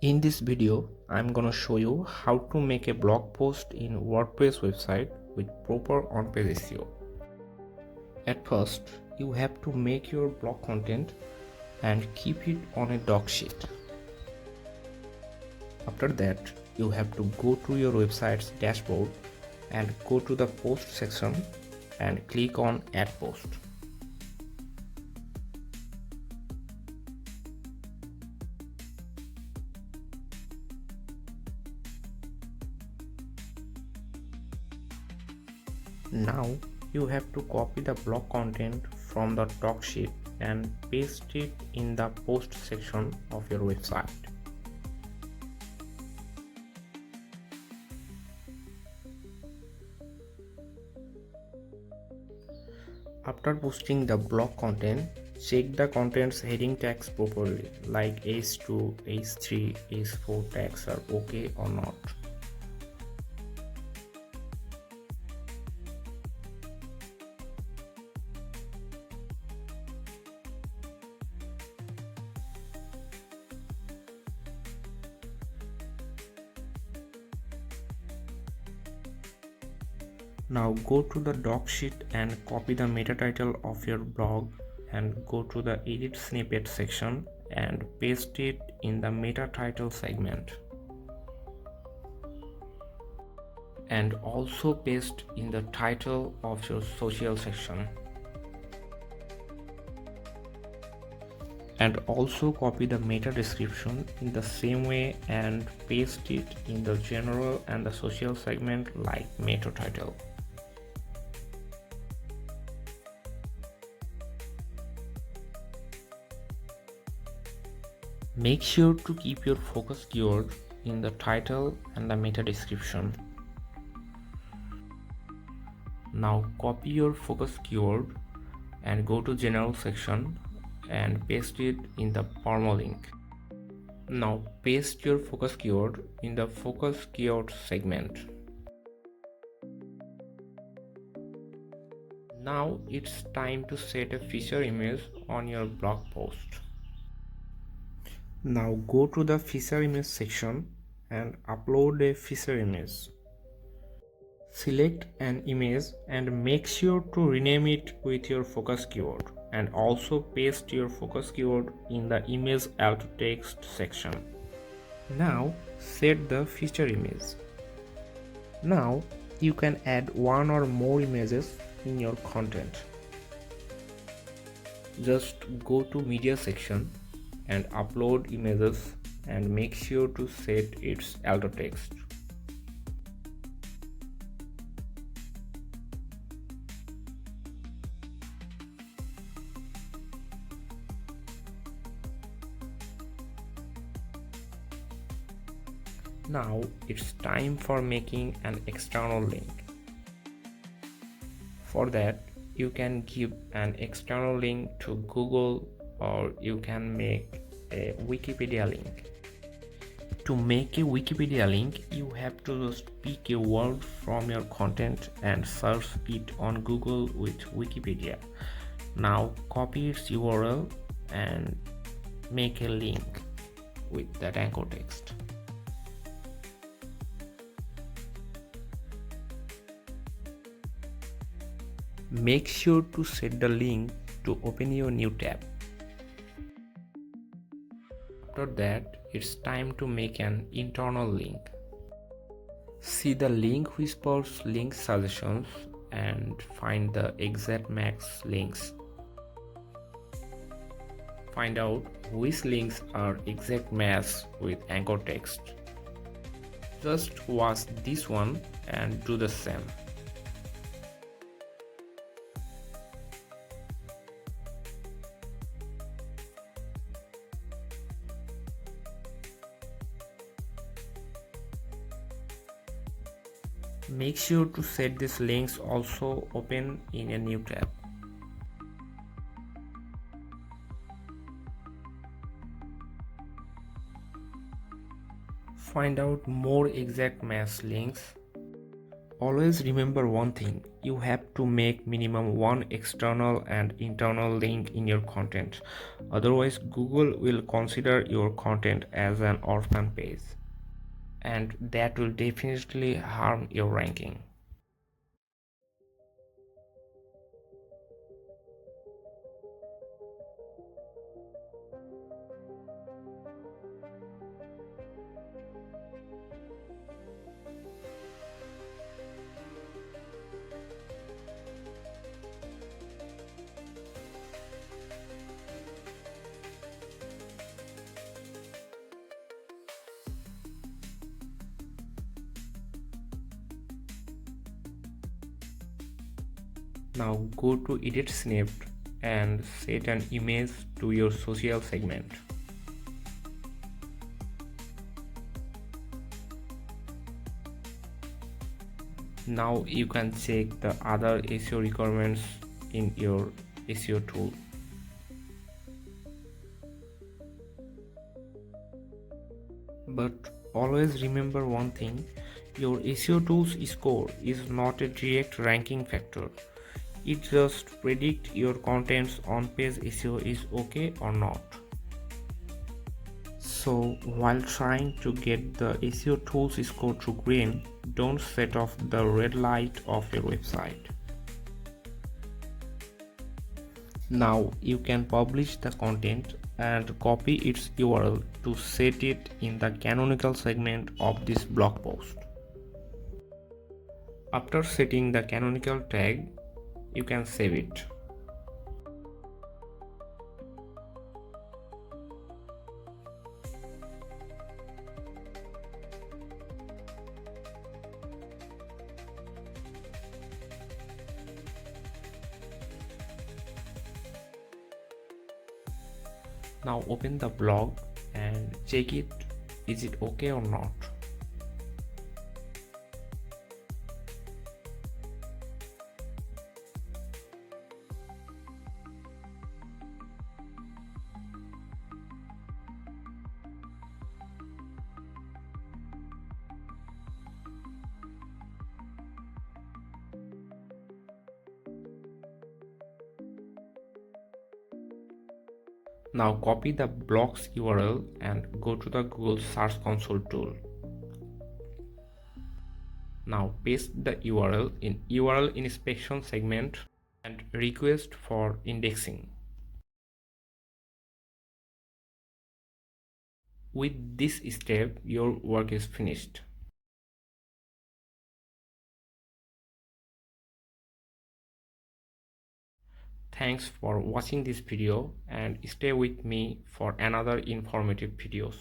In this video, I'm gonna show you how to make a blog post in WordPress website with proper on-page SEO. At first, you have to make your blog content and keep it on a doc sheet. After that, you have to go to your website's dashboard and go to the post section and click on Add Post. Now you have to copy the blog content from the doc sheet and paste it in the post section of your website. After posting the blog content, check the content's heading tags properly, like H2, H3, H4 tags are okay or not. Now go to the doc sheet and copy the meta title of your blog and go to the edit snippet section and paste it in the meta title segment. And also paste in the title of your social section. And also copy the meta description in the same way and paste it in the general and the social segment like meta title. Make sure to keep your focus keyword in the title and the meta description. Now copy your focus keyword and go to general section and paste it in the permalink. Now paste your focus keyword in the focus keyword segment. Now it's time to set a feature image on your blog post. Now go to the feature image section and upload a feature image. Select an image and make sure to rename it with your focus keyword and also paste your focus keyword in the image alt text section. Now set the feature image. Now you can add one or more images in your content. Just go to media section and upload images and make sure to set its alt text. Now it's time for making an external link. For that, you can give an external link to Google or you can make a Wikipedia link. To make a Wikipedia link, you have to just pick a word from your content and search it on Google with Wikipedia. Now copy its URL and make a link with that anchor text. Make sure to set the link to open your new tab. After that, it's time to make an internal link. See the link whispers link suggestions and find the exact max links. Find out which links are exact match with anchor text. Just watch this one and do the same. Make sure to set these links also open in a new tab. Find out more exact match links. Always remember one thing, you have to make minimum one external and internal link in your content. Otherwise, Google will consider your content as an orphan page, and that will definitely harm your ranking. Now go to edit snippet and set an image to your social segment. Now you can check the other SEO requirements in your SEO tool. But always remember one thing, your SEO tools score is not a direct ranking factor. It just predicts your content's on-page SEO is okay or not. So while trying to get the SEO tools score to green, don't set off the red light of your website. Now you can publish the content and copy its URL to set it in the canonical segment of this blog post. After setting the canonical tag, you can save it. Now open the blog and check it, is it okay or not. Now copy the blog's URL and go to the Google Search Console tool. Now paste the URL in URL inspection segment and request for indexing. With this step, your work is finished. Thanks for watching this video and stay with me for another informative videos.